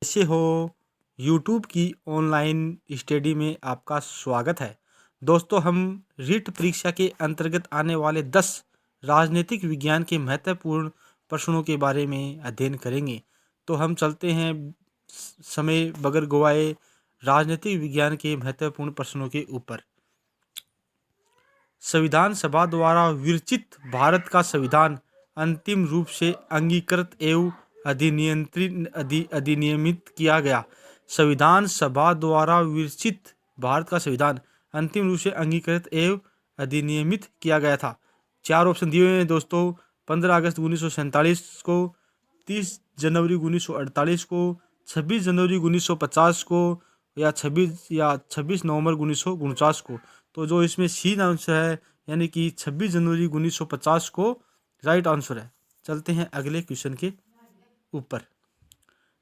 कैसे हो? यूट्यूब की ऑनलाइन स्टडी में आपका स्वागत है। दोस्तों, हम रीट परीक्षा के अंतर्गत आने वाले 10 राजनीतिक विज्ञान के महत्वपूर्ण प्रश्नों के बारे में अध्ययन करेंगे। तो हम चलते हैं समय बगैर गवाए राजनीतिक विज्ञान के महत्वपूर्ण प्रश्नों के ऊपर। संविधान सभा द्वारा विरचित भारत का संविधान अंतिम रूप से अंगीकृत एवं अधिनियमित किया गया। संविधान सभा द्वारा विरचित भारत का संविधान अंतिम रूप से अंगीकृत एवं अधिनियमित किया गया था। 4 ऑप्शन दिए हुए हैं दोस्तों। 15 अगस्त 1947 को, 30 जनवरी 1948 को, 26 जनवरी 1950 को, या 26 नवंबर 1949 को। तो जो इसमें सी आंसर है, यानी कि 26 जनवरी 1950 को राइट आंसर है। चलते हैं अगले क्वेश्चन के ऊपर।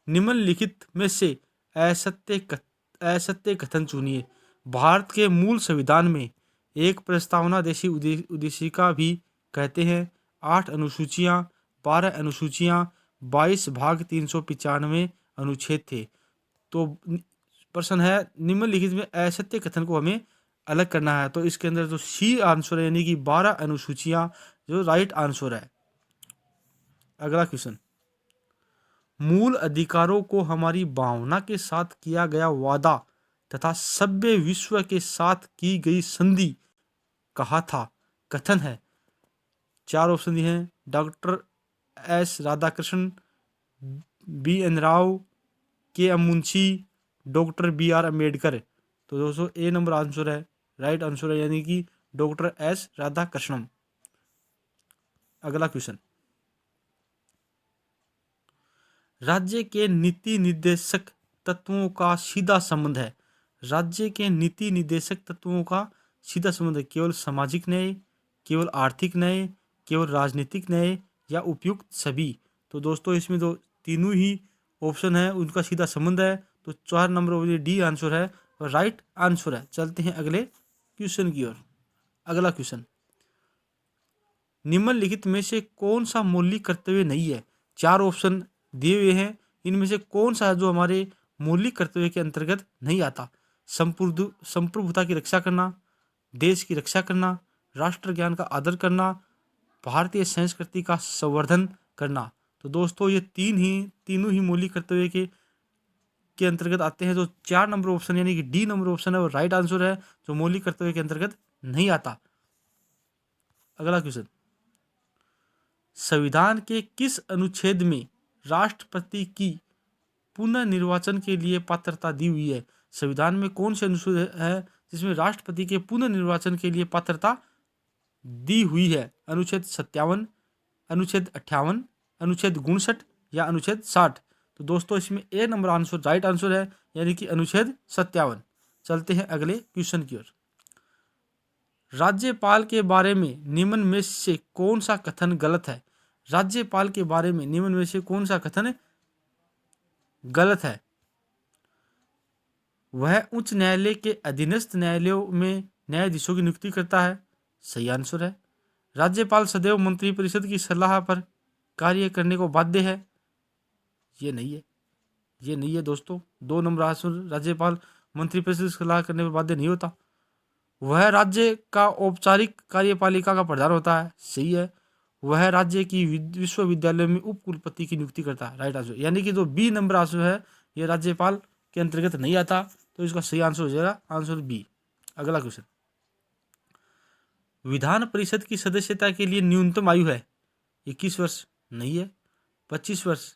निम्नलिखित में से असत्य कथन चुनिए। भारत के मूल संविधान में एक प्रस्तावनादेशी उद्देशिका भी कहते हैं। 8 अनुसूचियां, 12 अनुसूचियां, 22 भाग 395 अनुच्छेद थे। तो प्रश्न है, निम्नलिखित में असत्य कथन को हमें अलग करना है। तो इसके अंदर जो सी आंसर है, यानी कि 12 अनुसूचियां, जो राइट आंसर है। अगला क्वेश्चन। मूल अधिकारों को हमारी भावना के साथ किया गया वादा तथा सभ्य विश्व के साथ की गई संधि कहा था, कथन है। 4 ऑप्शन दिए हैं। Doctor S Radhakrishnan, B N Rao, K M Munshi, doctor B R Ambedkar. तो दोस्तों ए नंबर आंसर है, राइट आंसर है, यानी कि डॉक्टर एस राधाकृष्णन। अगला क्वेश्चन। राज्य के नीति निर्देशक तत्वों का सीधा संबंध है। राज्य के नीति निर्देशक तत्वों का सीधा संबंध है। केवल सामाजिक न्याय, केवल आर्थिक न्याय, केवल राजनीतिक न्याय, या उपयुक्त सभी। तो दोस्तों इसमें जो तीनों ही ऑप्शन है उनका सीधा संबंध है। तो 4 नंबर डी आंसर है और राइट आंसर है। चलते हैं अगले क्वेश्चन की ओर। अगला क्वेश्चन। निम्नलिखित में से कौन सा मौलिक कर्तव्य नहीं है? 4 ऑप्शन दिए हुए हैं। इनमें से कौन सा है जो हमारे मौलिक कर्तव्य के अंतर्गत नहीं आता? संप्रभुता की रक्षा करना, देश की रक्षा करना, राष्ट्र ज्ञान का आदर करना, भारतीय संस्कृति का संवर्धन करना। तो दोस्तों ये तीनों ही मौलिक कर्तव्य के अंतर्गत आते हैं। जो 4 नंबर ऑप्शन यानी कि डी नंबर ऑप्शन है वो राइट आंसर है, जो मौलिक कर्तव्य के अंतर्गत नहीं आता। अगला क्वेश्चन। संविधान के किस अनुच्छेद में राष्ट्रपति की पुनर्निर्वाचन के लिए पात्रता दी हुई है? संविधान में कौन से अनुच्छेद है जिसमें राष्ट्रपति के पुनर्निर्वाचन के लिए पात्रता दी हुई है? अनुच्छेद 57, अनुच्छेद 58, अनुच्छेद 59, या अनुच्छेद 60। तो दोस्तों इसमें ए नंबर आंसर राइट आंसर है, यानी कि अनुच्छेद 57। चलते हैं अगले क्वेश्चन की ओर। राज्यपाल के बारे में निम्न में से कौन सा कथन गलत है? राज्यपाल के बारे में निम्न में से कौन सा कथन गलत है? वह उच्च न्यायालय के अधीनस्थ न्यायालयों में न्यायाधीशों की नियुक्ति करता है। सही आंसर है। राज्यपाल सदैव मंत्रिपरिषद की सलाह पर कार्य करने को बाध्य है। ये नहीं है, ये नहीं है दोस्तों। 2 नंबर आंसर, राज्यपाल मंत्रिपरिषद की सलाह करने पर बाध्य नहीं होता। वह राज्य का औपचारिक कार्यपालिका का प्रधान होता है। सही है। वह राज्य की विश्वविद्यालय में उप कुलपति की नियुक्ति करता है। राइट आंसर, यानी कि जो बी नंबर आंसर है ये राज्यपाल के अंतर्गत नहीं आता। तो इसका सही आंसर हो जाएगा आंसर बी। अगला क्वेश्चन। विधान परिषद की सदस्यता के लिए न्यूनतम आयु है? 21 वर्ष नहीं है। 25 वर्ष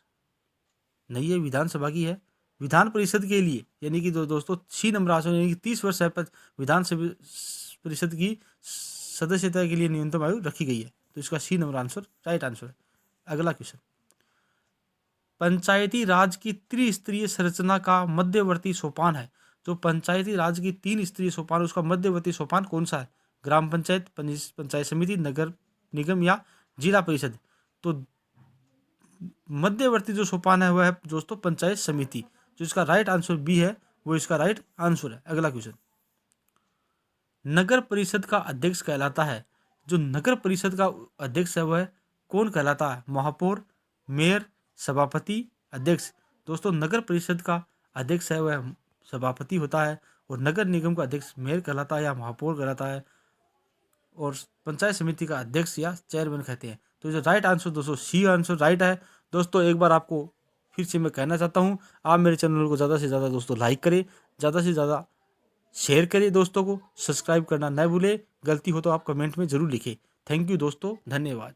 नहीं है, विधानसभा की है। विधान परिषद के लिए यानी कि दोस्तों सी नंबर आंसर, यानी कि 30 वर्ष है विधान परिषद की सदस्यता के लिए न्यूनतम आयु रखी गई है। तो इसका C number answer right answer है। अगला क्वेश्चन। पंचायती राज की त्रिस्तरीय संरचना का मध्यवर्ती सोपान है। जो पंचायती राज की 3 स्तरीय सोपान, उसका मध्यवर्ती सोपान कौन सा है? ग्राम पंचायत, पंचायत समिति, नगर निगम, या जिला परिषद। तो मध्यवर्ती जो सोपान है वह है दोस्तों पंचायत समिति। जो इसका राइट आंसर बी है वो इसका राइट आंसर है। अगला क्वेश्चन। नगर परिषद का अध्यक्ष कहलाता है। जो नगर परिषद का अध्यक्ष है वह कौन कहलाता है? महापौर, मेयर, सभापति, अध्यक्ष। दोस्तों नगर परिषद का अध्यक्ष है वह सभापति होता है, और नगर निगम का अध्यक्ष मेयर कहलाता है या महापौर कहलाता है, और पंचायत समिति का अध्यक्ष या चेयरमैन कहते हैं। तो जो राइट आंसर दोस्तों सी आंसर राइट है। दोस्तों एक बार आपको फिर से मैं कहना चाहता हूँ, आप मेरे चैनल को ज़्यादा से ज़्यादा दोस्तों लाइक करें, ज़्यादा से ज़्यादा शेयर करें, दोस्तों को सब्सक्राइब करना न भूलें। गलती हो तो आप कमेंट में ज़रूर लिखें। थैंक यू दोस्तों, धन्यवाद।